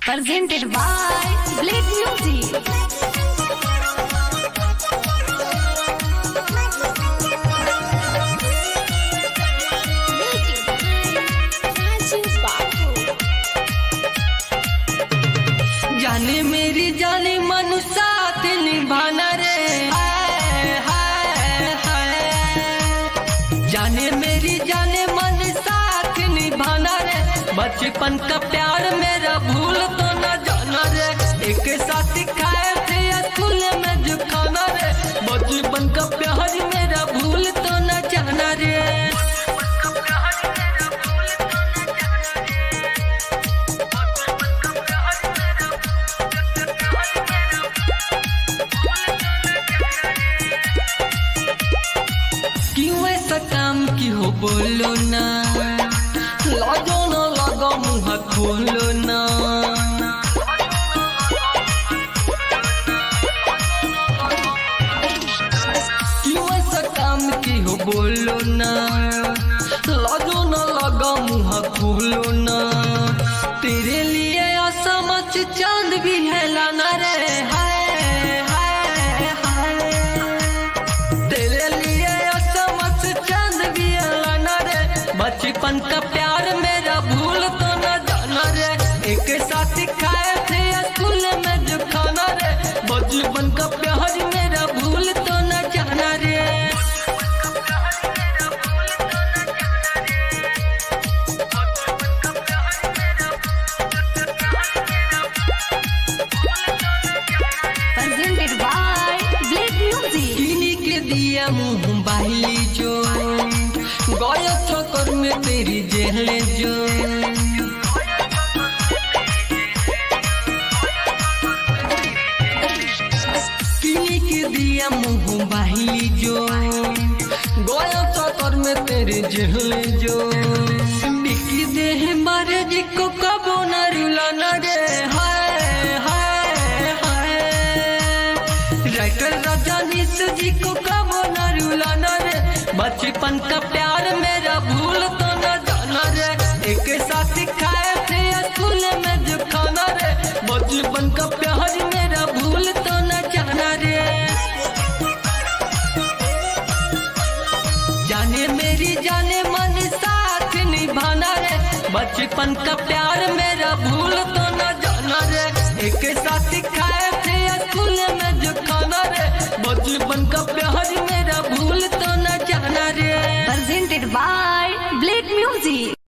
presented by Blade Music. जाने मेरी जाने मन साथ निभाना रे, हाय हाय हाय। जाने मेरी जाने मन साथ निभाना रे, बचपन का प्यार मेरा भूल तो न जाना रे। एक साथ खाए थे स्कूल में जो खाना रे, बचपन का प्यार मेरा भूल तो न जाना रे। क्यों ऐसा काम की हो बोलो ना, लाजो ना लगा मुँह खोलो ना। क्यों ऐसा काम की हो बोलो ना, लाजो ना लगा मुँह खोलो ना। तेरे लिए आसमां से चांद भी है लाना रे, हाय हाय हाय। तेरे लिए आसमां से चांद भी है लाना रे, बचपन का प्यार मेरा भूल तो न जाना रे। एक साथ खाए थे स्कूल में जो खाना रे, बचपन का प्यार मेरा भूल तो न जाना रे। Presented by Blade Music. किन्हीं के दिया मुँह बाहली जो, गया चक्कर में तेरी जेल जो। किन्हीं के दिया मुँह बाहली जो, गया चक्कर में तेरी जेल जो। बिकी दे मारे जी को कबो न रुलाना रे, हाय हाय हाय। राइटर राजानीश जी को कबो न रुलाना रे, बचपन का प्यार मेरा भूल तो न जाना रे। एक साथ खाए थे स्कूल में जो खाना रे, बचपन का प्यार मेरा भूल तो न जाना रे। जाने मेरी जाने मन साथ निभाना रे, बचपन का प्यार मेरा भूल तो न जाना रे। एक साथ खाए थे स्कूल में जो खाना रे, बचपन का प्यार मेरा भूल तो न जाना रे। Presented by Blade Music.